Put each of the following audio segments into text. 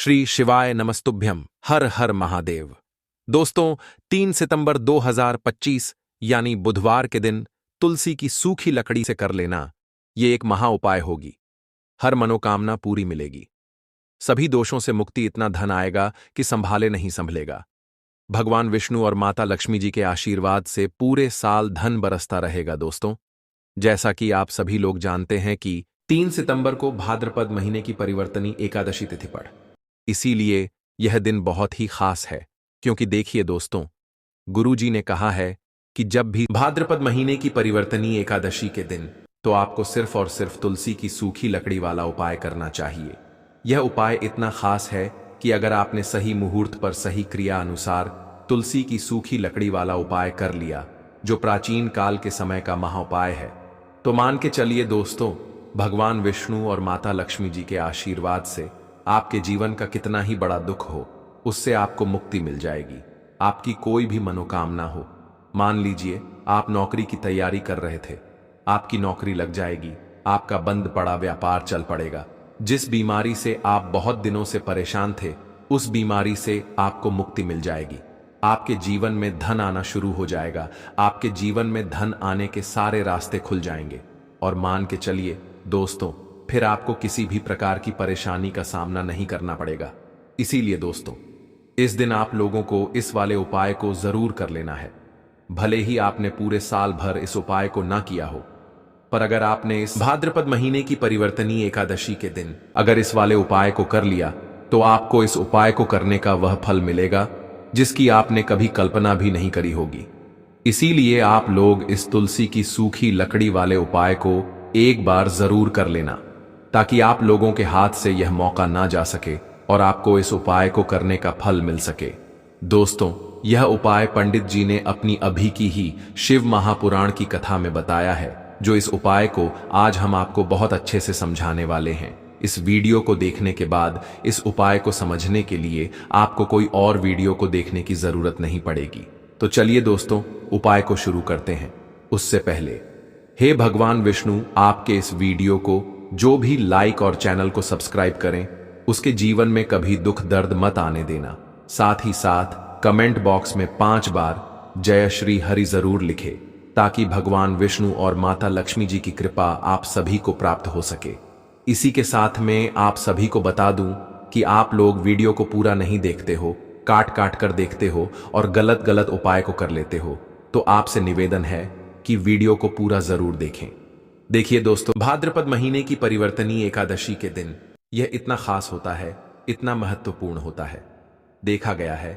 श्री शिवाय नमस्तुभ्यम। हर हर महादेव। दोस्तों, 3 सितंबर 2025 यानी बुधवार के दिन तुलसी की सूखी लकड़ी से कर लेना ये एक महा उपाय होगी। हर मनोकामना पूरी मिलेगी, सभी दोषों से मुक्ति, इतना धन आएगा कि संभाले नहीं संभलेगा। भगवान विष्णु और माता लक्ष्मी जी के आशीर्वाद से पूरे साल धन बरसता रहेगा। दोस्तों, जैसा कि आप सभी लोग जानते हैं कि 3 सितंबर को भाद्रपद महीने की परिवर्तनी एकादशी तिथि पड़, इसीलिए यह दिन बहुत ही खास है। क्योंकि देखिए दोस्तों, गुरुजी ने कहा है कि जब भी भाद्रपद महीने की परिवर्तनी एकादशी के दिन तो आपको सिर्फ और सिर्फ तुलसी की सूखी लकड़ी वाला उपाय करना चाहिए। यह उपाय इतना खास है कि अगर आपने सही मुहूर्त पर सही क्रिया अनुसार तुलसी की सूखी लकड़ी वाला उपाय कर लिया, जो प्राचीन काल के समय का महाउपाय है, तो मान के चलिए दोस्तों, भगवान विष्णु और माता लक्ष्मी जी के आशीर्वाद से आपके जीवन का कितना ही बड़ा दुख हो, उससे आपको मुक्ति मिल जाएगी। आपकी कोई भी मनोकामना हो, मान लीजिए आप नौकरी की तैयारी कर रहे थे, आपकी नौकरी लग जाएगी, आपका बंद पड़ा व्यापार चल पड़ेगा, जिस बीमारी से आप बहुत दिनों से परेशान थे, उस बीमारी से आपको मुक्ति मिल जाएगी। आपके जीवन में धन आना शुरू हो जाएगा, आपके जीवन में धन आने के सारे रास्ते खुल जाएंगे। और मान के चलिए दोस्तों, फिर आपको किसी भी प्रकार की परेशानी का सामना नहीं करना पड़ेगा। इसीलिए दोस्तों, इस दिन आप लोगों को इस वाले उपाय को जरूर कर लेना है। भले ही आपने पूरे साल भर इस उपाय को ना किया हो, पर अगर आपने इस भाद्रपद महीने की परिवर्तनी एकादशी के दिन अगर इस वाले उपाय को कर लिया, तो आपको इस उपाय को करने का वह फल मिलेगा जिसकी आपने कभी कल्पना भी नहीं करी होगी। इसीलिए आप लोग इस तुलसी की सूखी लकड़ी वाले उपाय को एक बार जरूर कर लेना, ताकि आप लोगों के हाथ से यह मौका ना जा सके और आपको इस उपाय को करने का फल मिल सके। दोस्तों, यह उपाय पंडित जी ने अपनी अभी की ही शिव महापुराण की कथा में बताया है, जो इस उपाय को आज हम आपको बहुत अच्छे से समझाने वाले हैं। इस वीडियो को देखने के बाद इस उपाय को समझने के लिए आपको कोई और वीडियो को देखने की जरूरत नहीं पड़ेगी। तो चलिए दोस्तों, उपाय को शुरू करते हैं। उससे पहले, हे भगवान विष्णु, आपके इस वीडियो को जो भी लाइक और चैनल को सब्सक्राइब करें, उसके जीवन में कभी दुख दर्द मत आने देना। साथ ही साथ कमेंट बॉक्स में 5 बार जय श्री हरि जरूर लिखे, ताकि भगवान विष्णु और माता लक्ष्मी जी की कृपा आप सभी को प्राप्त हो सके। इसी के साथ में आप सभी को बता दूं कि आप लोग वीडियो को पूरा नहीं देखते हो, काट काट कर देखते हो और गलत गलत उपाय को कर लेते हो, तो आपसे निवेदन है कि वीडियो को पूरा जरूर देखें। देखिए दोस्तों, भाद्रपद महीने की परिवर्तनी एकादशी के दिन यह इतना खास होता है, इतना महत्वपूर्ण होता है। देखा गया है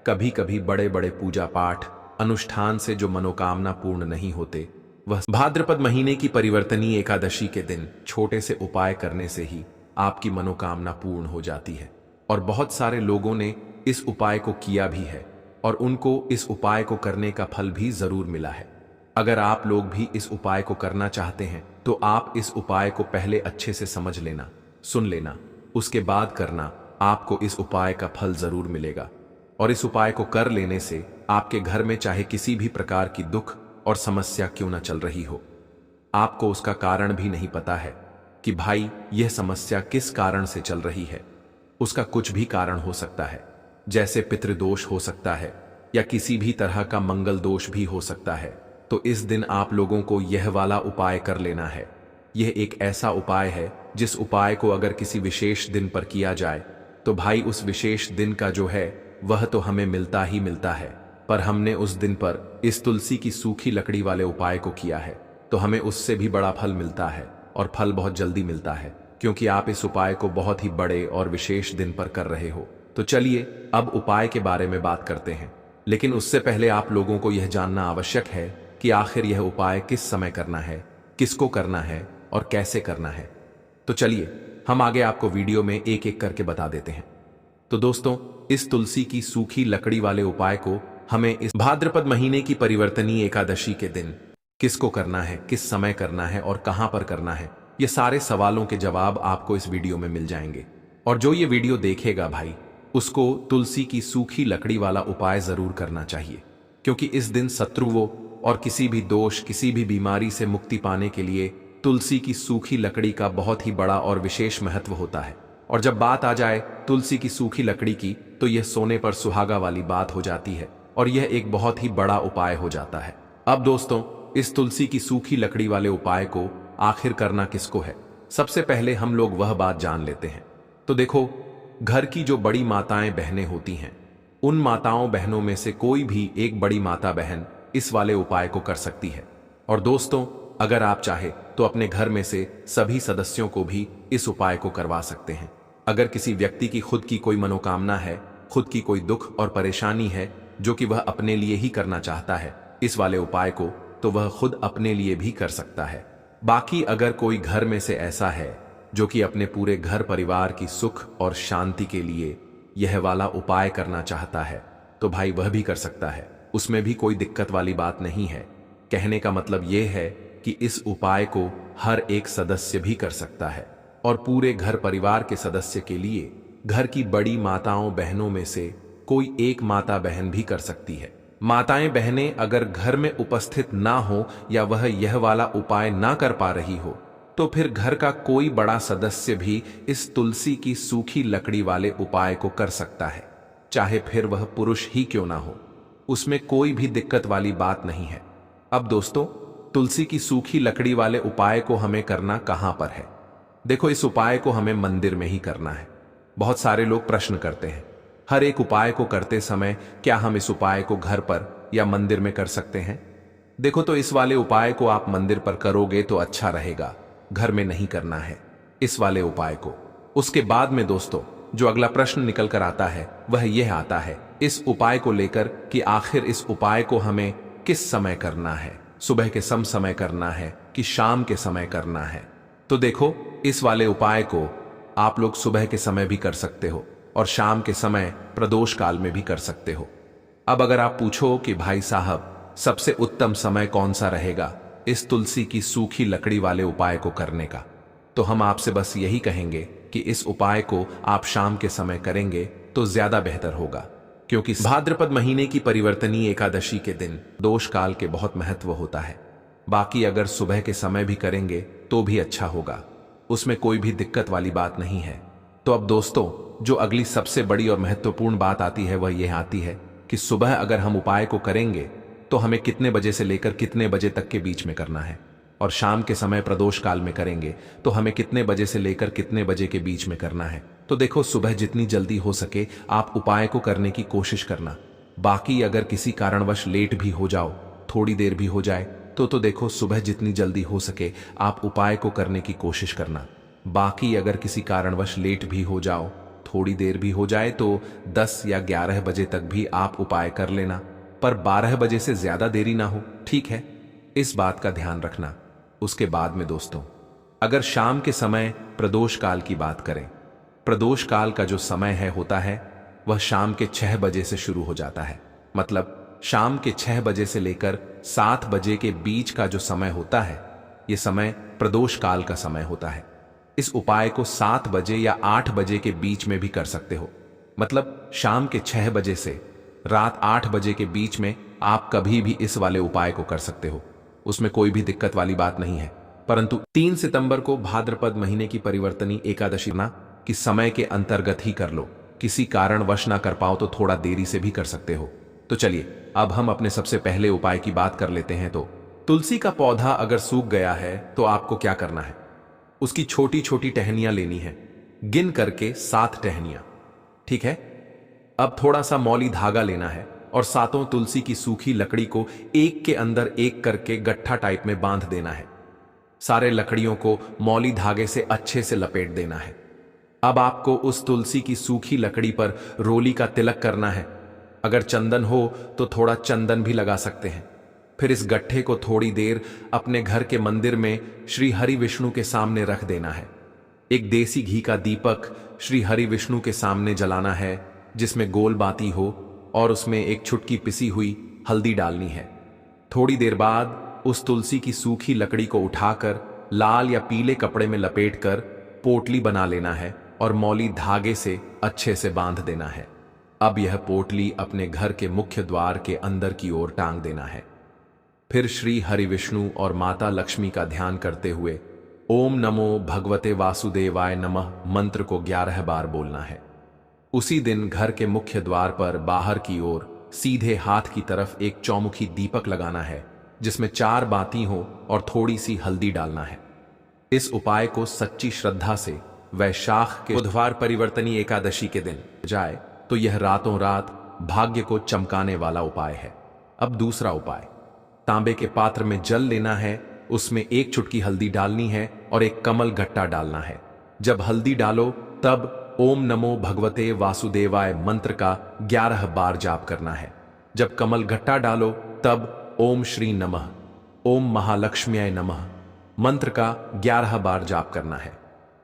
कभी कभी बड़े बड़े पूजा पाठ अनुष्ठान से जो मनोकामना पूर्ण नहीं होते, वह भाद्रपद महीने की परिवर्तनी एकादशी के दिन छोटे से उपाय करने से ही आपकी मनोकामना पूर्ण हो जाती है। और बहुत सारे लोगों ने इस उपाय को किया भी है और उनको इस उपाय को करने का फल भी जरूर मिला है। अगर आप लोग भी इस उपाय को करना चाहते हैं, तो आप इस उपाय को पहले अच्छे से समझ लेना, सुन लेना, उसके बाद करना। आपको इस उपाय का फल जरूर मिलेगा। और इस उपाय को कर लेने से आपके घर में चाहे किसी भी प्रकार की दुख और समस्या क्यों न चल रही हो, आपको उसका कारण भी नहीं पता है कि भाई यह समस्या किस कारण से चल रही है। उसका कुछ भी कारण हो सकता है, जैसे पितृदोष हो सकता है या किसी भी तरह का मंगल दोष भी हो सकता है। तो इस दिन आप लोगों को यह वाला उपाय कर लेना है। यह एक ऐसा उपाय है जिस उपाय को अगर किसी विशेष दिन पर किया जाए, तो भाई उस विशेष दिन का जो है वह तो हमें मिलता ही मिलता है, पर हमने उस दिन पर इस तुलसी की सूखी लकड़ी वाले उपाय को किया है, तो हमें उससे भी बड़ा फल मिलता है और फल बहुत जल्दी मिलता है, क्योंकि आप इस उपाय को बहुत ही बड़े और विशेष दिन पर कर रहे हो। तो चलिए अब उपाय के बारे में बात करते हैं, लेकिन उससे पहले आप लोगों को यह जानना आवश्यक है कि आखिर यह उपाय किस समय करना है, किसको करना है और कैसे करना है। तो चलिए हम आगे आपको वीडियो में एक एक करके बता देते हैं। तो दोस्तों, इस तुलसी की सूखी लकड़ी वाले उपाय को हमें इस भाद्रपद महीने की परिवर्तनी एकादशी के दिन किसको करना है, किस समय करना है और कहां पर करना है, ये सारे सवालों के जवाब आपको इस वीडियो में मिल जाएंगे। और जो ये वीडियो देखेगा भाई, उसको तुलसी की सूखी लकड़ी वाला उपाय जरूर करना चाहिए, क्योंकि इस दिन शत्रुओं और किसी भी दोष, किसी भी बीमारी से मुक्ति पाने के लिए तुलसी की सूखी लकड़ी का बहुत ही बड़ा और विशेष महत्व होता है। और जब बात आ जाए तुलसी की सूखी लकड़ी की, तो यह सोने पर सुहागा वाली बात हो जाती है और यह एक बहुत ही बड़ा उपाय हो जाता है। अब दोस्तों, इस तुलसी की सूखी लकड़ी वाले उपाय को आखिर करना किसको है, सबसे पहले हम लोग वह बात जान लेते हैं। तो देखो, घर की जो बड़ी माताएं बहनें होती हैं, उन माताओं बहनों में से कोई भी एक बड़ी माता बहन इस वाले उपाय को कर सकती है। और दोस्तों, अगर आप चाहे तो अपने घर में से सभी सदस्यों को भी इस उपाय को करवा सकते हैं। अगर किसी व्यक्ति की खुद की कोई मनोकामना है, खुद की कोई दुख और परेशानी है जो कि वह अपने लिए ही करना चाहता है इस वाले उपाय को, तो वह खुद अपने लिए भी कर सकता है। बाकी अगर कोई घर में से ऐसा है जो कि अपने पूरे घर परिवार की सुख और शांति के लिए यह वाला उपाय करना चाहता है, तो भाई वह भी कर सकता है, उसमें भी कोई दिक्कत वाली बात नहीं है। कहने का मतलब यह है कि इस उपाय को हर एक सदस्य भी कर सकता है और पूरे घर परिवार के सदस्य के लिए घर की बड़ी माताओं बहनों में से कोई एक माता बहन भी कर सकती है। माताएं बहनें अगर घर में उपस्थित ना हो या वह यह वाला उपाय ना कर पा रही हो, तो फिर घर का कोई बड़ा सदस्य भी इस तुलसी की सूखी लकड़ी वाले उपाय को कर सकता है, चाहे फिर वह पुरुष ही क्यों ना हो, उसमें कोई भी दिक्कत वाली बात नहीं है। अब दोस्तों, तुलसी की सूखी लकड़ी वाले उपाय को हमें करना कहां पर है? देखो, इस उपाय को हमें मंदिर में ही करना है। बहुत सारे लोग प्रश्न करते हैं, हर एक उपाय को करते समय क्या हम इस उपाय को घर पर या मंदिर में कर सकते हैं? देखो, तो इस वाले उपाय को आप मंदिर पर करोगे तो अच्छा रहेगा, घर में नहीं करना है इस वाले उपाय को। उसके बाद में दोस्तों, जो अगला प्रश्न निकल कर आता है वह यह आता है इस उपाय को लेकर कि आखिर इस उपाय को हमें किस समय करना है, सुबह के समय करना है कि शाम के समय करना है? तो देखो, इस वाले उपाय को आप लोग सुबह के समय भी कर सकते हो और शाम के समय प्रदोष काल में भी कर सकते हो। अब अगर आप पूछो कि भाई साहब, सबसे उत्तम समय कौन सा रहेगा इस तुलसी की सूखी लकड़ी वाले उपाय को करने का, तो हम आपसे बस यही कहेंगे कि इस उपाय को आप शाम के समय करेंगे तो ज्यादा बेहतर होगा, क्योंकि भाद्रपद महीने की परिवर्तनीय एकादशी के दिन दोष काल के बहुत महत्व होता है। बाकी अगर सुबह के समय भी करेंगे तो भी अच्छा होगा, उसमें कोई भी दिक्कत वाली बात नहीं है। तो अब दोस्तों, जो अगली सबसे बड़ी और महत्वपूर्ण बात आती है वह यह आती है कि सुबह अगर हम उपाय को करेंगे तो हमें कितने बजे से लेकर कितने बजे तक के बीच में करना है, और शाम के समय प्रदोष काल में करेंगे तो हमें कितने बजे से लेकर कितने बजे के बीच में करना है। तो देखो, सुबह जितनी जल्दी हो सके आप उपाय को करने की कोशिश करना। बाकी अगर किसी कारणवश लेट भी हो जाओ, थोड़ी देर भी हो जाए, तो देखो, सुबह जितनी जल्दी हो सके आप उपाय को करने की कोशिश करना। बाकी अगर किसी कारणवश लेट भी हो जाओ, थोड़ी देर भी हो जाए, तो 10 या 11 बजे तक भी आप उपाय कर लेना, पर 12 बजे से ज्यादा देरी ना हो, ठीक है? इस बात का ध्यान रखना। उसके बाद में दोस्तों, अगर शाम के समय प्रदोष काल की बात करें, प्रदोष काल का जो समय है होता है वह शाम के 6 बजे से शुरू हो जाता है। मतलब शाम के 6 बजे से लेकर 7 बजे के बीच का जो समय होता है, यह समय प्रदोष काल का समय होता है। इस उपाय को 7 बजे या 8 बजे के बीच में भी कर सकते हो। मतलब शाम के 6 बजे से रात 8 बजे के बीच में आप कभी भी इस वाले उपाय को कर सकते हो, उसमें कोई भी दिक्कत वाली बात नहीं है। परंतु 3 सितंबर को भाद्रपद महीने की परिवर्तनी एकादशी ना कि समय के अंतर्गत ही कर लो। किसी कारणवश ना कर पाओ तो थोड़ा देरी से भी कर सकते हो। तो चलिए, अब हम अपने सबसे पहले उपाय की बात कर लेते हैं। तो तुलसी का पौधा अगर सूख गया है तो आपको क्या करना है? उसकी छोटी छोटी टहनियां लेनी है, गिन करके 7 टहनियां, ठीक है? अब थोड़ा सा मौली धागा लेना है और सातों तुलसी की सूखी लकड़ी को एक के अंदर एक करके गट्ठा टाइप में बांध देना है। सारे लकड़ियों को मौली धागे से अच्छे से लपेट देना है। अब आपको उस तुलसी की सूखी लकड़ी पर रोली का तिलक करना है। अगर चंदन हो तो थोड़ा चंदन भी लगा सकते हैं। फिर इस गट्ठे को थोड़ी देर अपने घर के मंदिर में श्री हरि विष्णु के सामने रख देना है। एक देसी घी का दीपक श्री हरि विष्णु के सामने जलाना है, जिसमें गोल बाती हो, और उसमें एक चुटकी पिसी हुई हल्दी डालनी है। थोड़ी देर बाद उस तुलसी की सूखी लकड़ी को उठाकर लाल या पीले कपड़े में लपेटकर पोटली बना लेना है और मौली धागे से अच्छे से बांध देना है। अब यह पोटली अपने घर के मुख्य द्वार के अंदर की ओर टांग देना है। फिर श्री हरि विष्णु और माता लक्ष्मी का ध्यान करते हुए ओम नमो भगवते वासुदेवाय नमः मंत्र को 11 बार बोलना है। उसी दिन घर के मुख्य द्वार पर बाहर की ओर सीधे हाथ की तरफ एक चौमुखी दीपक लगाना है, जिसमें 4 बाती हो और थोड़ी सी हल्दी डालना है। इस उपाय को सच्ची श्रद्धा से वैशाख के बुधवार परिवर्तनी एकादशी के दिन जाए तो यह रातों रात भाग्य को चमकाने वाला उपाय है। अब दूसरा उपाय, तांबे के पात्र में जल लेना है, उसमें 1 चुटकी हल्दी डालनी है और एक कमल गट्टा डालना है। जब हल्दी डालो तब ओम नमो भगवते वासुदेवाय मंत्र का 11 बार जाप करना है। जब कमल गट्टा डालो तब ओम श्री नमः, ओम महालक्ष्म्याय नमः मंत्र का 11 बार जाप करना है।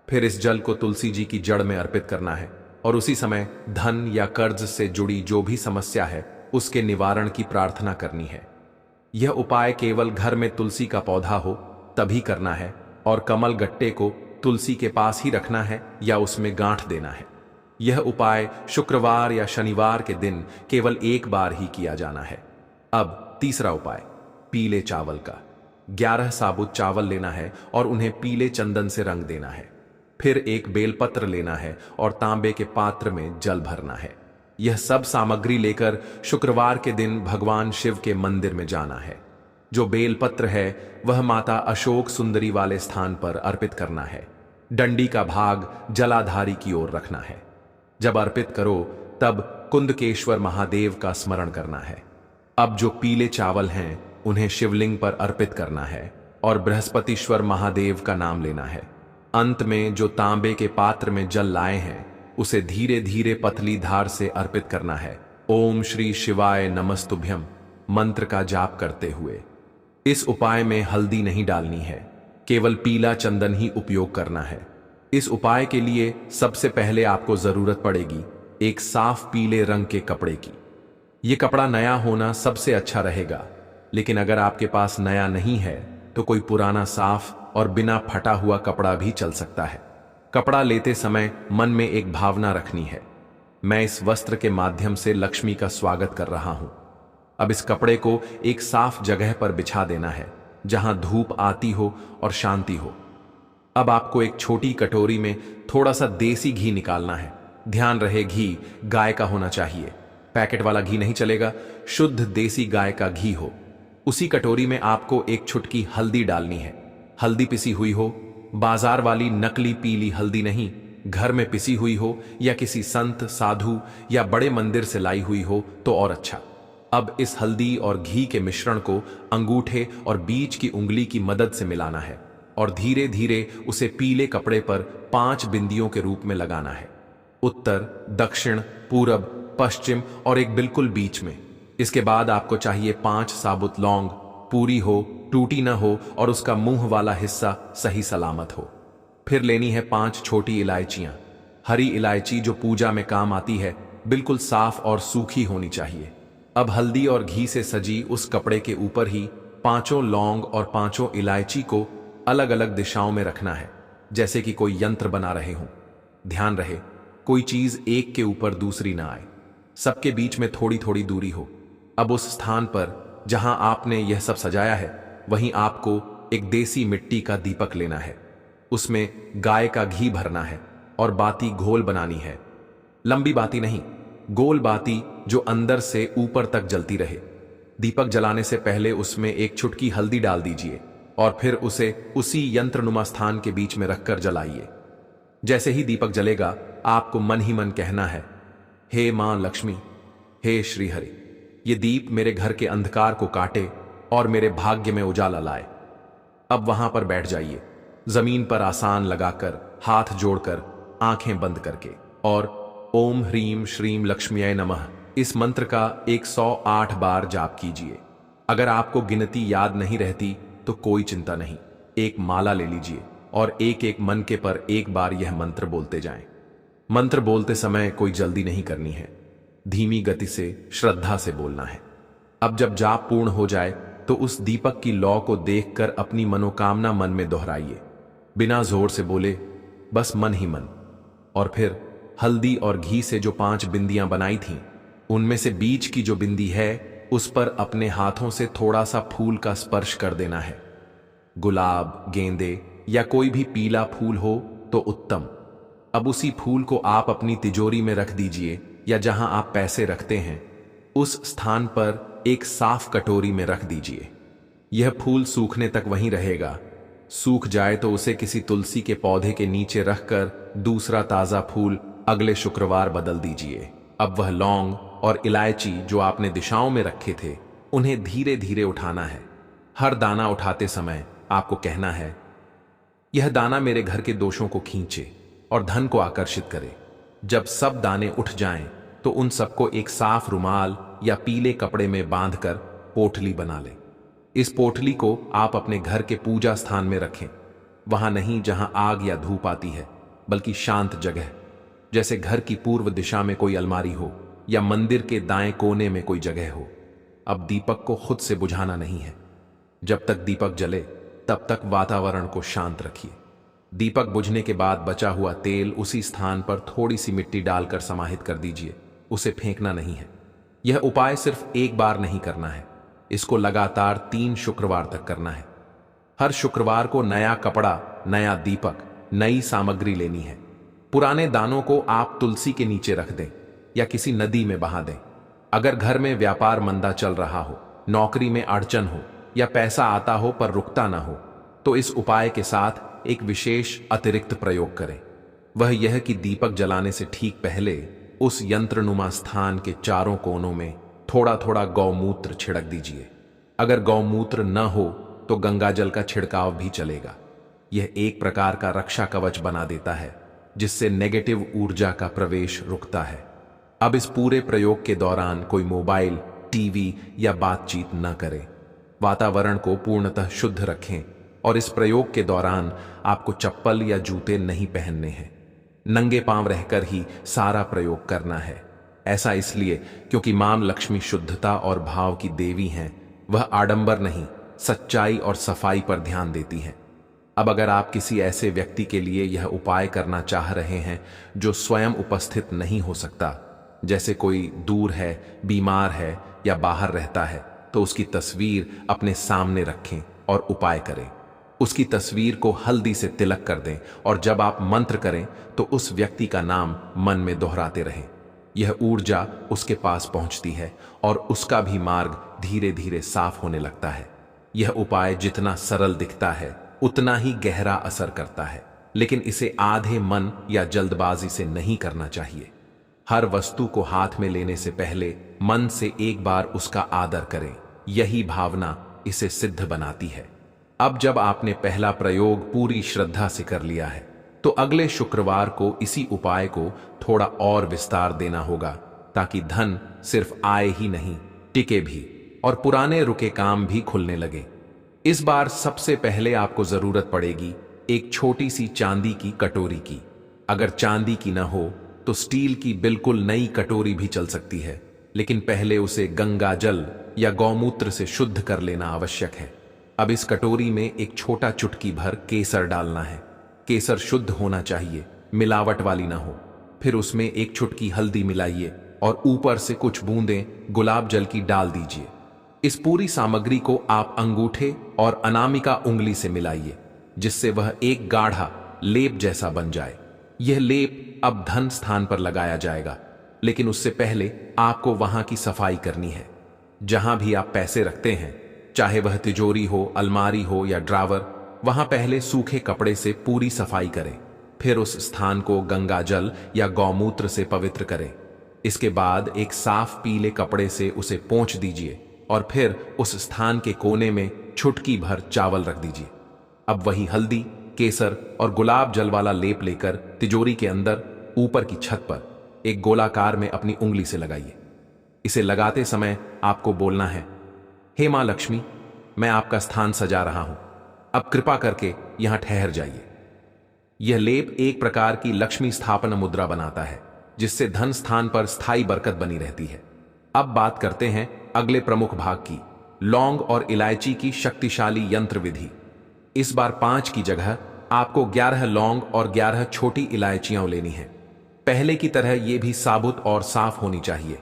फिर इस जल को तुलसी जी की जड़ में अर्पित करना है और उसी समय धन या कर्ज से जुड़ी जो भी समस्या है उसके निवारण की प्रार्थना करनी है। यह उपाय केवल घर में तुलसी का पौधा हो तभी करना है और कमल गट्टे को तुलसी के पास ही रखना है या उसमें गांठ देना है। यह उपाय शुक्रवार या शनिवार के दिन केवल 1 बार ही किया जाना है। अब तीसरा उपाय, पीले चावल का 11 साबुत चावल लेना है और उन्हें पीले चंदन से रंग देना है। फिर एक बेलपत्र लेना है और तांबे के पात्र में जल भरना है। यह सब सामग्री लेकर शुक्रवार के दिन भगवान शिव के मंदिर में जाना है। जो बेलपत्र है वह माता अशोक सुंदरी वाले स्थान पर अर्पित करना है। डंडी का भाग जलाधारी की ओर रखना है। जब अर्पित करो तब कुंदकेश्वर महादेव का स्मरण करना है। अब जो पीले चावल हैं उन्हें शिवलिंग पर अर्पित करना है और बृहस्पतिश्वर महादेव का नाम लेना है। अंत में जो तांबे के पात्र में जल लाए हैं उसे धीरे धीरे पतली धार से अर्पित करना है। ओम श्री शिवाय नमस्तुभ्यम मंत्र का जाप करते हुए। इस उपाय में हल्दी नहीं डालनी है, केवल पीला चंदन ही उपयोग करना है। इस उपाय के लिए सबसे पहले आपको जरूरत पड़ेगी एक साफ पीले रंग के कपड़े की। यह कपड़ा नया होना सबसे अच्छा रहेगा, लेकिन अगर आपके पास नया नहीं है तो कोई पुराना साफ और बिना फटा हुआ कपड़ा भी चल सकता है। कपड़ा लेते समय मन में एक भावना रखनी है, मैं इस वस्त्र के माध्यम से लक्ष्मी का स्वागत कर रहा हूं। अब इस कपड़े को एक साफ जगह पर बिछा देना है जहां धूप आती हो और शांति हो। अब आपको एक छोटी कटोरी में थोड़ा सा देसी घी निकालना है। ध्यान रहे घी गाय का होना चाहिए, पैकेट वाला घी नहीं चलेगा, शुद्ध देसी गाय का घी हो। उसी कटोरी में आपको 1 चुटकी हल्दी डालनी है। हल्दी पिसी हुई हो, बाजार वाली नकली पीली हल्दी नहीं, घर में पिसी हुई हो या किसी संत साधु या बड़े मंदिर से लाई हुई हो तो और अच्छा। अब इस हल्दी और घी के मिश्रण को अंगूठे और बीच की उंगली की मदद से मिलाना है और धीरे धीरे उसे पीले कपड़े पर 5 बिंदियों के रूप में लगाना है, उत्तर, दक्षिण, पूरब, पश्चिम और एक बिल्कुल बीच में। इसके बाद आपको चाहिए 5 साबुत लौंग, पूरी हो, टूटी ना हो और उसका मुंह वाला हिस्सा सही सलामत हो। फिर लेनी है 5 छोटी इलायचियां। हरी इलायची जो पूजा में काम आती है बिल्कुल साफ और सूखी होनी चाहिए। अब हल्दी और घी से सजी उस कपड़े के ऊपर ही 5 लौंग और 5 इलायची को अलग अलग दिशाओं में रखना है, जैसे कि कोई यंत्र बना रहे हों। ध्यान रहे कोई चीज एक के ऊपर दूसरी ना आए, सबके बीच में थोड़ी थोड़ी दूरी हो। अब उस स्थान पर जहां आपने यह सब सजाया है वहीं आपको एक देसी मिट्टी का दीपक लेना है। उसमें गाय का घी भरना है और बाती घोल बनानी है। लंबी बाती नहीं, गोल बाती जो अंदर से ऊपर तक जलती रहे। दीपक जलाने से पहले उसमें 1 चुटकी हल्दी डाल दीजिए और फिर उसे उसी यंत्रनुमा स्थान के बीच में रखकर जलाइए। जैसे ही दीपक जलेगा आपको मन ही मन कहना है, हे मां लक्ष्मी, हे श्रीहरि, ये दीप मेरे घर के अंधकार को काटे और मेरे भाग्य में उजाला लाए। अब वहां पर बैठ जाइए, जमीन पर आसान लगाकर, हाथ जोड़कर, आंखें बंद करके और ओम ह्रीम श्रीम लक्ष्म्याय नमः इस मंत्र का 108 बार जाप कीजिए। अगर आपको गिनती याद नहीं रहती तो कोई चिंता नहीं, एक माला ले लीजिए और एक एक मन के पर 1 बार यह मंत्र बोलते जाएं। मंत्र बोलते समय कोई जल्दी नहीं करनी है, धीमी गति से श्रद्धा से बोलना है। अब जब जाप पूर्ण हो जाए तो उस दीपक की लौ को देखकर अपनी मनोकामना मन में दोहराइए, बिना जोर से बोले, बस मन ही मन। और फिर हल्दी और घी से जो 5 बिंदियां बनाई थीं उनमें से बीच की जो बिंदी है उस पर अपने हाथों से थोड़ा सा फूल का स्पर्श कर देना है। गुलाब, गेंदे या कोई भी पीला फूल हो तो उत्तम। अब उसी फूल को आप अपनी तिजोरी में रख दीजिए या जहां आप पैसे रखते हैं उस स्थान पर एक साफ कटोरी में रख दीजिए। यह फूल सूखने तक वहीं रहेगा। सूख जाए तो उसे किसी तुलसी के पौधे के नीचे रखकर दूसरा ताजा फूल अगले शुक्रवार बदल दीजिए। अब वह लौंग और इलायची जो आपने दिशाओं में रखे थे उन्हें धीरे धीरे उठाना है। हर दाना उठाते समय आपको कहना है, यह दाना मेरे घर के दोषों को खींचे और धन को आकर्षित करे। जब सब दाने उठ जाएं तो उन सबको एक साफ रुमाल या पीले कपड़े में बांधकर पोटली बना लें। इस पोटली को आप अपने घर के पूजा स्थान में रखें, वहां नहीं जहां आग या धूप आती है, बल्कि शांत जगह, जैसे घर की पूर्व दिशा में कोई अलमारी हो या मंदिर के दाएं कोने में कोई जगह हो। अब दीपक को खुद से बुझाना नहीं है। जब तक दीपक जले तब तक वातावरण को शांत रखिए। दीपक बुझने के बाद बचा हुआ तेल उसी स्थान पर थोड़ी सी मिट्टी डालकर समाहित कर दीजिए। उसे फेंकना नहीं है। यह उपाय सिर्फ एक बार नहीं करना है, इसको लगातार 3 शुक्रवार तक करना है। हर शुक्रवार को नया कपड़ा, नया दीपक, नई सामग्री लेनी है। पुराने दानों को आप तुलसी के नीचे रख दें या किसी नदी में बहा दें। अगर घर में व्यापार मंदा चल रहा हो, नौकरी में अड़चन हो या पैसा आता हो पर रुकता ना हो, तो इस उपाय के साथ एक विशेष अतिरिक्त प्रयोग करें। वह यह कि दीपक जलाने से ठीक पहले उस यंत्रनुमा स्थान के चारों कोनों में थोड़ा थोड़ा गौमूत्र छिड़क दीजिए। अगर गौमूत्र न हो तो गंगाजल का छिड़काव भी चलेगा। यह एक प्रकार का रक्षा कवच बना देता है जिससे नेगेटिव ऊर्जा का प्रवेश रुकता है। अब इस पूरे प्रयोग के दौरान कोई मोबाइल, टीवी या बातचीत न करें। वातावरण को पूर्णतः शुद्ध रखें और इस प्रयोग के दौरान आपको चप्पल या जूते नहीं पहनने हैं। नंगे पांव रहकर ही सारा प्रयोग करना है। ऐसा इसलिए क्योंकि मां लक्ष्मी शुद्धता और भाव की देवी हैं। वह आडंबर नहीं, सच्चाई और सफाई पर ध्यान देती हैं। अब अगर आप किसी ऐसे व्यक्ति के लिए यह उपाय करना चाह रहे हैं जो स्वयं उपस्थित नहीं हो सकता, जैसे कोई दूर है, बीमार है या बाहर रहता है, तो उसकी तस्वीर अपने सामने रखें और उपाय करें। उसकी तस्वीर को हल्दी से तिलक कर दें और जब आप मंत्र करें तो उस व्यक्ति का नाम मन में दोहराते रहें। यह ऊर्जा उसके पास पहुंचती है और उसका भी मार्ग धीरे धीरे साफ होने लगता है। यह उपाय जितना सरल दिखता है उतना ही गहरा असर करता है, लेकिन इसे आधे मन या जल्दबाजी से नहीं करना चाहिए। हर वस्तु को हाथ में लेने से पहले मन से एक बार उसका आदर करें। यही भावना इसे सिद्ध बनाती है। अब जब आपने पहला प्रयोग पूरी श्रद्धा से कर लिया है तो अगले शुक्रवार को इसी उपाय को थोड़ा और विस्तार देना होगा, ताकि धन सिर्फ आए ही नहीं, टिके भी और पुराने रुके काम भी खुलने लगे। इस बार सबसे पहले आपको जरूरत पड़ेगी एक छोटी सी चांदी की कटोरी की। अगर चांदी की ना हो तो स्टील की बिल्कुल नई कटोरी भी चल सकती है, लेकिन पहले उसे गंगा जल या गौमूत्र से शुद्ध कर लेना आवश्यक है। अब इस कटोरी में एक छोटा चुटकी भर केसर डालना है। केसर शुद्ध होना चाहिए, मिलावट वाली ना हो। फिर उसमें एक चुटकी हल्दी मिलाइए और ऊपर से कुछ बूंदें गुलाब जल की डाल दीजिए। इस पूरी सामग्री को आप अंगूठे और अनामिका उंगली से मिलाइए, जिससे वह एक गाढ़ा लेप जैसा बन जाए। यह लेप अब धन स्थान पर लगाया जाएगा, लेकिन उससे पहले आपको वहां की सफाई करनी है। जहां भी आप पैसे रखते हैं, चाहे वह तिजोरी हो, अलमारी हो या ड्रावर, वहां पहले सूखे कपड़े से पूरी सफाई करें। फिर उस स्थान को गंगा जल या गौमूत्र से पवित्र करें। इसके बाद एक साफ पीले कपड़े से उसे पोंछ दीजिए और फिर उस स्थान के कोने में चुटकी भर चावल रख दीजिए। अब वही हल्दी, केसर और गुलाब जल वाला लेप लेकर तिजोरी के अंदर ऊपर की छत पर एक गोलाकार में अपनी उंगली से लगाइए। इसे लगाते समय आपको बोलना है, हे मां लक्ष्मी, मैं आपका स्थान सजा रहा हूं, अब कृपा करके यहां ठहर जाइए। यह लेप एक प्रकार की लक्ष्मी स्थापना मुद्रा बनाता है, जिससे धन स्थान पर स्थायी बरकत बनी रहती है। अब बात करते हैं अगले प्रमुख भाग की, लौंग और इलायची की शक्तिशाली यंत्र विधि। इस बार 5 की जगह आपको 11 लौंग और 11 छोटी इलायचियां लेनी है। पहले की तरह ये भी साबुत और साफ होनी चाहिए।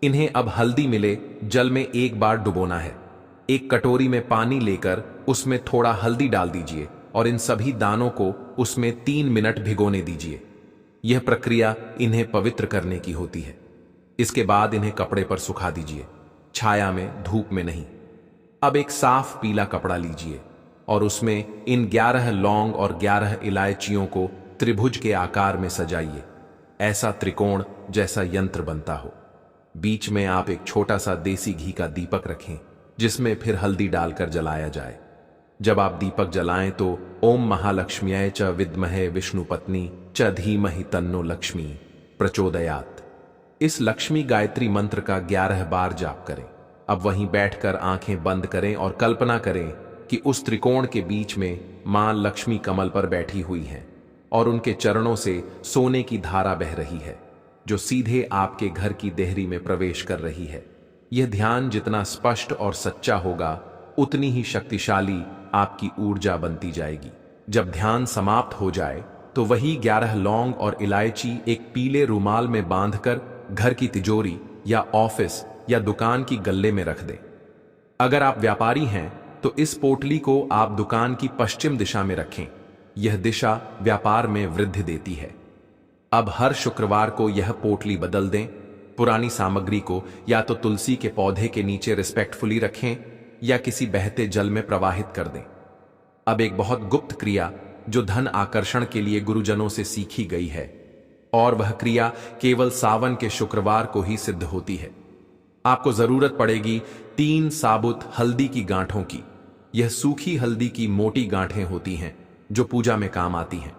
इन्हें अब हल्दी मिले जल में एक बार डुबोना है। एक कटोरी में पानी लेकर उसमें थोड़ा हल्दी डाल दीजिए और इन सभी दानों को उसमें 3 मिनट भिगोने दीजिए। यह प्रक्रिया इन्हें पवित्र करने की होती है। इसके बाद इन्हें कपड़े पर सुखा दीजिए, छाया में, धूप में नहीं। अब एक साफ पीला कपड़ा लीजिए और उसमें इन 11 लौंग और 11 इलायचियों को त्रिभुज के आकार में सजाइए, ऐसा त्रिकोण जैसा यंत्र बनता हो। बीच में आप एक छोटा सा देसी घी का दीपक रखें, जिसमें फिर हल्दी डालकर जलाया जाए। जब आप दीपक जलाएं तो ओम महालक्ष्म्यै च विद्महे विष्णुपत्नी च धीमहि तन्नो लक्ष्मी प्रचोदयात्, इस लक्ष्मी गायत्री मंत्र का 11 बार जाप करें। अब वहीं बैठकर आंखें बंद करें और कल्पना करें कि उस त्रिकोण के बीच में मां लक्ष्मी कमल पर बैठी हुई हैं और उनके चरणों से सोने की धारा बह रही है, जो सीधे आपके घर की देहरी में प्रवेश कर रही है। यह ध्यान जितना स्पष्ट और सच्चा होगा, उतनी ही शक्तिशाली आपकी ऊर्जा बनती जाएगी। जब ध्यान समाप्त हो जाए तो वही 11 लौंग और इलायची एक पीले रुमाल में बांधकर घर की तिजोरी या ऑफिस या दुकान की गल्ले में रख दें। अगर आप व्यापारी हैं तो इस पोटली को आप दुकान की पश्चिम दिशा में रखें। यह दिशा व्यापार में वृद्धि देती है। अब हर शुक्रवार को यह पोटली बदल दें। पुरानी सामग्री को या तो तुलसी के पौधे के नीचे रिस्पेक्टफुली रखें या किसी बहते जल में प्रवाहित कर दें। अब एक बहुत गुप्त क्रिया जो धन आकर्षण के लिए गुरुजनों से सीखी गई है, और वह क्रिया केवल सावन के शुक्रवार को ही सिद्ध होती है। आपको जरूरत पड़ेगी 3 साबुत हल्दी की गांठों की। यह सूखी हल्दी की मोटी गांठें होती हैं जो पूजा में काम आती हैं।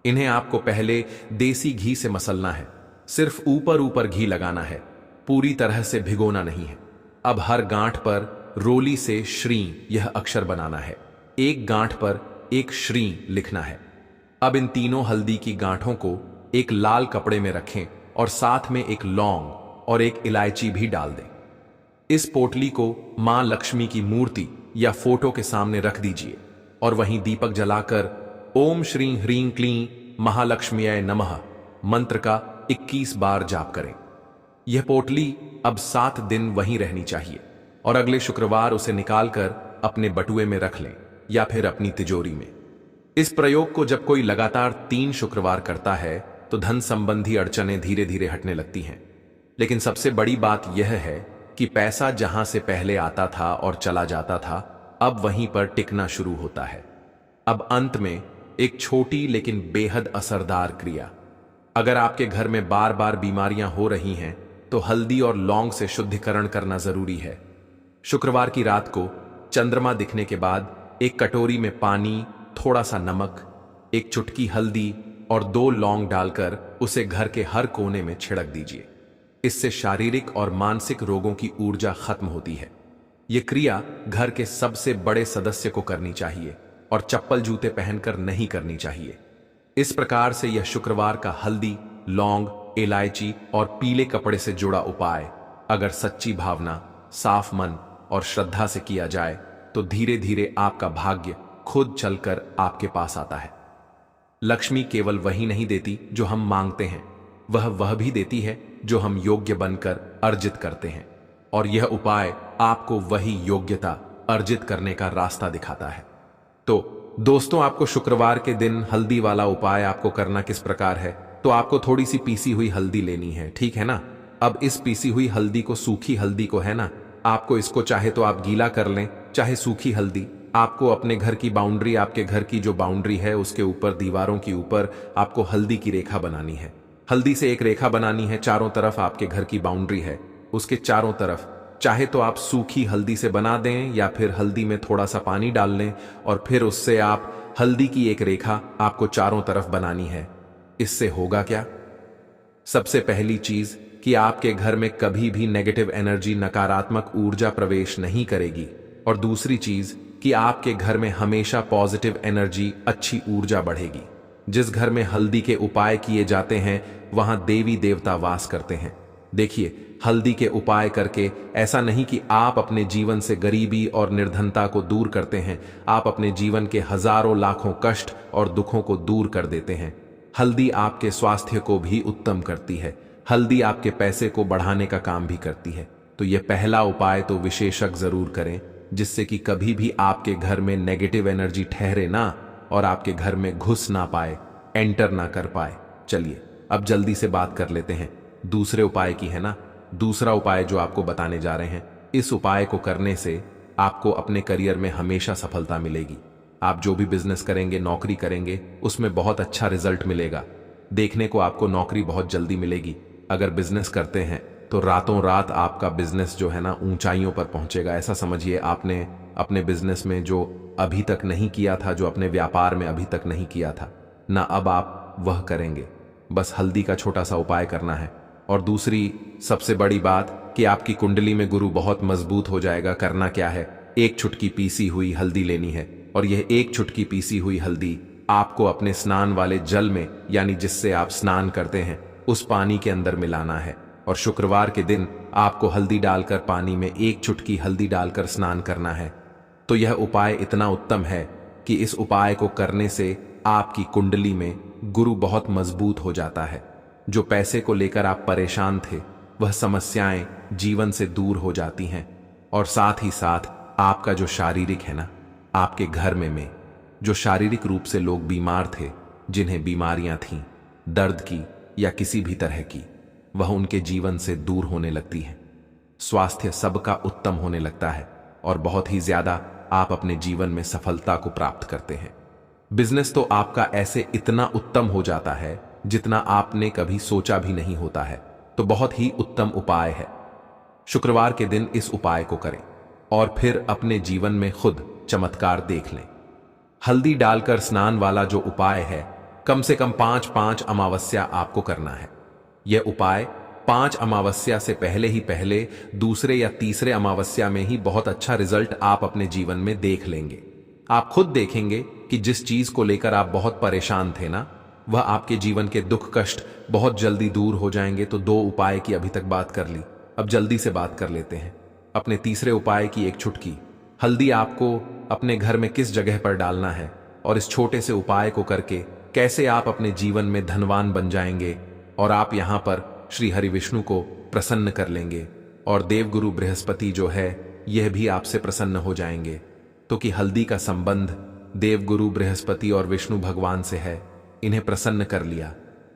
इन्हें आपको पहले देसी घी से मसलना है। सिर्फ ऊपर ऊपर घी लगाना है, पूरी तरह से भिगोना नहीं है। अब हर गांठ पर रोली से श्री यह अक्षर बनाना है। एक गांठ पर एक श्री लिखना है। अब इन तीनों हल्दी की गांठों को एक लाल कपड़े में रखें और साथ में एक लौंग और एक इलायची भी डाल दें। इस पोटली को मां लक्ष्मी की मूर्ति या फोटो के सामने रख दीजिए और वहीं दीपक जलाकर ओम श्री ह्रीं क्लीं महालक्ष्म्यै नमः मंत्र का 21 बार जाप करें। यह पोटली अब 7 दिन वहीं रहनी चाहिए और अगले शुक्रवार उसे निकालकर अपने बटुए में रख लें या फिर अपनी तिजोरी में। इस प्रयोग को जब कोई लगातार 3 शुक्रवार करता है तो धन संबंधी अड़चनें धीरे धीरे हटने लगती हैं। लेकिन सबसे बड़ी बात यह है कि पैसा जहां से पहले आता था और चला जाता था, अब वहीं पर टिकना शुरू होता है। अब अंत में एक छोटी लेकिन बेहद असरदार क्रिया। अगर आपके घर में बार बार बीमारियां हो रही हैं तो हल्दी और लौंग से शुद्धिकरण करना जरूरी है। शुक्रवार की रात को चंद्रमा दिखने के बाद एक कटोरी में पानी, थोड़ा सा नमक, एक चुटकी हल्दी और 2 लौंग डालकर उसे घर के हर कोने में छिड़क दीजिए। इससे शारीरिक और मानसिक रोगों की ऊर्जा खत्म होती है। यह क्रिया घर के सबसे बड़े सदस्य को करनी चाहिए और चप्पल जूते पहनकर नहीं करनी चाहिए। इस प्रकार से यह शुक्रवार का हल्दी, लौंग, इलायची और पीले कपड़े से जुड़ा उपाय अगर सच्ची भावना, साफ मन और श्रद्धा से किया जाए तो धीरे धीरे आपका भाग्य खुद चलकर आपके पास आता है। लक्ष्मी केवल वही नहीं देती जो हम मांगते हैं, वह भी देती है जो हम योग्य बनकर अर्जित करते हैं, और यह उपाय आपको वही योग्यता अर्जित करने का रास्ता दिखाता है। तो दोस्तों, आपको शुक्रवार के दिन हल्दी वाला उपाय आपको करना किस प्रकार है? तो आपको थोड़ी सी पीसी हुई हल्दी लेनी है, ठीक है ना। अब इस पीसी हुई हल्दी को, सूखी हल्दी को है ना, आपको इसको चाहे तो आप गीला कर लें, चाहे सूखी हल्दी। आपको अपने घर की बाउंड्री, आपके घर की जो बाउंड्री है उसके ऊपर, दीवारों के ऊपर आपको हल्दी की रेखा बनानी है। हल्दी से एक रेखा बनानी है। चारों तरफ आपके घर की बाउंड्री है, उसके चारों तरफ चाहे तो आप सूखी हल्दी से बना दें या फिर हल्दी में थोड़ा सा पानी डाल लें और फिर उससे आप हल्दी की एक रेखा आपको चारों तरफ बनानी है। इससे होगा क्या? सबसे पहली चीज कि आपके घर में कभी भी नेगेटिव एनर्जी, नकारात्मक ऊर्जा प्रवेश नहीं करेगी, और दूसरी चीज कि आपके घर में हमेशा पॉजिटिव एनर्जी, अच्छी ऊर्जा बढ़ेगी। जिस घर में हल्दी के उपाय किए जाते हैं वहां देवी देवता वास करते हैं। देखिए, हल्दी के उपाय करके ऐसा नहीं कि आप अपने जीवन से गरीबी और निर्धनता को दूर करते हैं, आप अपने जीवन के हजारों लाखों कष्ट और दुखों को दूर कर देते हैं। हल्दी आपके स्वास्थ्य को भी उत्तम करती है। हल्दी आपके पैसे को बढ़ाने का काम भी करती है। तो यह पहला उपाय तो विशेषज्ञ जरूर करें, जिससे कि कभी भी आपके घर में नेगेटिव एनर्जी ठहरे ना, और आपके घर में घुस ना पाए, एंटर ना कर पाए। चलिए अब जल्दी से बात कर लेते हैं दूसरे उपाय की, है ना। दूसरा उपाय जो आपको बताने जा रहे हैं, इस उपाय को करने से आपको अपने करियर में हमेशा सफलता मिलेगी। आप जो भी बिजनेस करेंगे, नौकरी करेंगे, उसमें बहुत अच्छा रिजल्ट मिलेगा। देखने को आपको नौकरी बहुत जल्दी मिलेगी। अगर बिजनेस करते हैं तो रातों रात आपका बिजनेस जो है ना ऊंचाइयों पर पहुंचेगा। ऐसा समझिए आपने अपने बिजनेस में जो अभी तक नहीं किया था, जो अपने व्यापार में अभी तक नहीं किया था ना, अब आप वह करेंगे। बस हल्दी का छोटा सा उपाय करना है। और दूसरी सबसे बड़ी बात कि आपकी कुंडली में गुरु बहुत मजबूत हो जाएगा। करना क्या है, एक चुटकी पीसी हुई हल्दी लेनी है और यह एक चुटकी पीसी हुई हल्दी आपको अपने स्नान वाले जल में, यानी जिससे आप स्नान करते हैं, उस पानी के अंदर मिलाना है। और शुक्रवार के दिन आपको हल्दी डालकर पानी में एक चुटकी हल्दी डालकर स्नान करना है। तो यह उपाय इतना उत्तम है कि इस उपाय को करने से आपकी कुंडली में गुरु बहुत मजबूत हो जाता है। जो पैसे को लेकर आप परेशान थे, वह समस्याएं जीवन से दूर हो जाती हैं। और साथ ही साथ आपका जो शारीरिक है ना, आपके घर में जो शारीरिक रूप से लोग बीमार थे, जिन्हें बीमारियां थीं, दर्द की या किसी भी तरह की, वह उनके जीवन से दूर होने लगती हैं। स्वास्थ्य सबका उत्तम होने लगता है और बहुत ही ज्यादा आप अपने जीवन में सफलता को प्राप्त करते हैं। बिजनेस तो आपका ऐसे इतना उत्तम हो जाता है जितना आपने कभी सोचा भी नहीं होता है। तो बहुत ही उत्तम उपाय है। शुक्रवार के दिन इस उपाय को करें और फिर अपने जीवन में खुद चमत्कार देख लें। हल्दी डालकर स्नान वाला जो उपाय है, कम से कम 5 अमावस्या आपको करना है। यह उपाय 5 अमावस्या से पहले दूसरे या तीसरे अमावस्या में ही बहुत अच्छा रिजल्ट आप अपने जीवन में देख लेंगे। आप खुद देखेंगे कि जिस चीज को लेकर आप बहुत परेशान थे ना, वह आपके जीवन के दुख कष्ट बहुत जल्दी दूर हो जाएंगे। तो 2 उपाय की अभी तक बात कर ली, अब जल्दी से बात कर लेते हैं अपने तीसरे उपाय की। एक चुटकी हल्दी आपको अपने घर में किस जगह पर डालना है और इस छोटे से उपाय को करके कैसे आप अपने जीवन में धनवान बन जाएंगे और आप यहां पर श्री हरि विष्णु को प्रसन्न कर लेंगे और देवगुरु बृहस्पति जो है यह भी आपसे प्रसन्न हो जाएंगे। तो कि हल्दी का संबंध देवगुरु बृहस्पति और विष्णु भगवान से है, इन्हें प्रसन्न कर लिया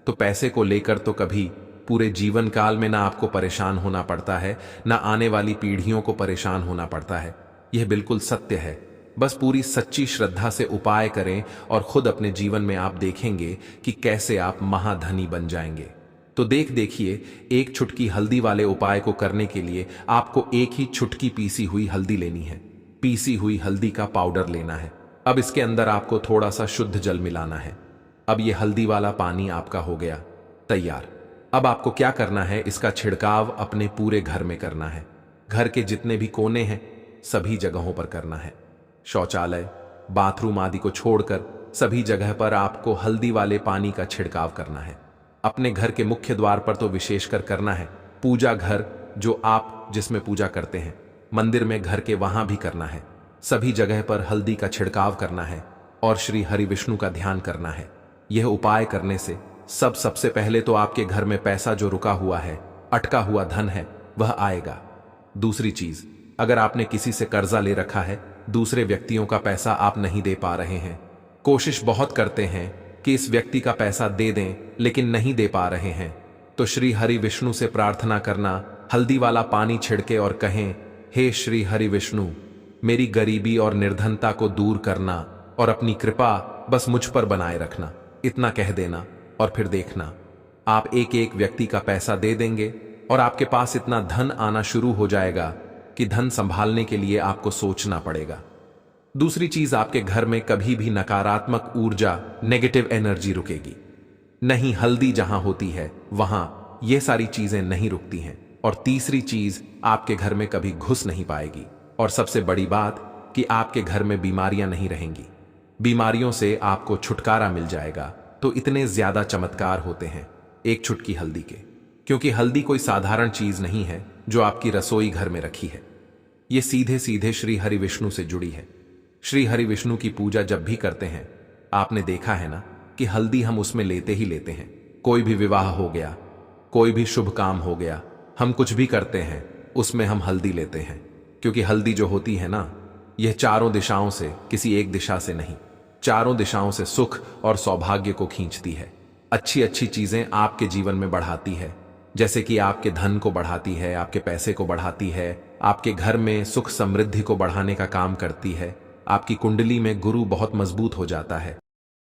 तो पैसे को लेकर तो कभी पूरे जीवन काल में ना आपको परेशान होना पड़ता है, ना आने वाली पीढ़ियों को परेशान होना पड़ता है। यह बिल्कुल सत्य है। बस पूरी सच्ची श्रद्धा से उपाय करें और खुद अपने जीवन में आप देखेंगे कि कैसे आप महाधनी बन जाएंगे। तो देखिए, एक चुटकी हल्दी वाले उपाय को करने के लिए आपको एक ही चुटकी पीसी हुई हल्दी लेनी है। पीसी हुई हल्दी का पाउडर लेना है। अब इसके अंदर आपको थोड़ा सा शुद्ध जल मिलाना है। अब यह हल्दी वाला पानी आपका हो गया तैयार। अब आपको क्या करना है, इसका छिड़काव अपने पूरे घर में करना है। घर के जितने भी कोने हैं सभी जगहों पर करना है। शौचालय, बाथरूम आदि को छोड़कर सभी जगह पर आपको हल्दी वाले पानी का छिड़काव करना है। अपने घर के मुख्य द्वार पर तो विशेषकर करना है। पूजा घर जो आप जिसमें पूजा करते हैं, मंदिर में घर के वहां भी करना है। सभी जगह पर हल्दी का छिड़काव करना है और श्री हरि विष्णु का ध्यान करना है। यह उपाय करने से सबसे पहले तो आपके घर में पैसा जो रुका हुआ है, अटका हुआ धन है, वह आएगा। दूसरी चीज, अगर आपने किसी से कर्जा ले रखा है, दूसरे व्यक्तियों का पैसा आप नहीं दे पा रहे हैं, कोशिश बहुत करते हैं कि इस व्यक्ति का पैसा दे दें लेकिन नहीं दे पा रहे हैं, तो श्री हरि विष्णु से प्रार्थना करना, हल्दी वाला पानी छिड़के और कहें, हे श्री हरि विष्णु, मेरी गरीबी और निर्धनता को दूर करना और अपनी कृपा बस मुझ पर बनाए रखना। इतना कह देना और फिर देखना आप एक व्यक्ति का पैसा दे देंगे और आपके पास इतना धन आना शुरू हो जाएगा कि धन संभालने के लिए आपको सोचना पड़ेगा। दूसरी चीज, आपके घर में कभी भी नकारात्मक ऊर्जा, नेगेटिव एनर्जी रुकेगी नहीं। हल्दी जहां होती है वहां ये सारी चीजें नहीं रुकती हैं। और तीसरी चीज, आपके घर में कभी घुस नहीं पाएगी। और सबसे बड़ी बात कि आपके घर में बीमारियां नहीं रहेंगी। बीमारियों से आपको छुटकारा मिल जाएगा। तो इतने ज्यादा चमत्कार होते हैं एक चुटकी हल्दी के, क्योंकि हल्दी कोई साधारण चीज नहीं है जो आपकी रसोई घर में रखी है। ये सीधे सीधे श्री हरि विष्णु से जुड़ी है। श्री हरि विष्णु की पूजा जब भी करते हैं, आपने देखा है ना कि हल्दी हम उसमें लेते ही लेते हैं। कोई भी विवाह हो गया, कोई भी शुभ काम हो गया, हम कुछ भी करते हैं उसमें हम हल्दी लेते हैं। क्योंकि हल्दी जो होती है ना, यह चारों दिशाओं से, किसी एक दिशा से नहीं, चारों दिशाओं से सुख और सौभाग्य को खींचती है। अच्छी अच्छी चीजें आपके जीवन में बढ़ाती है, जैसे कि आपके धन को बढ़ाती है, आपके पैसे को बढ़ाती है, आपके घर में सुख समृद्धि को बढ़ाने का काम करती है। आपकी कुंडली में गुरु बहुत मजबूत हो जाता है,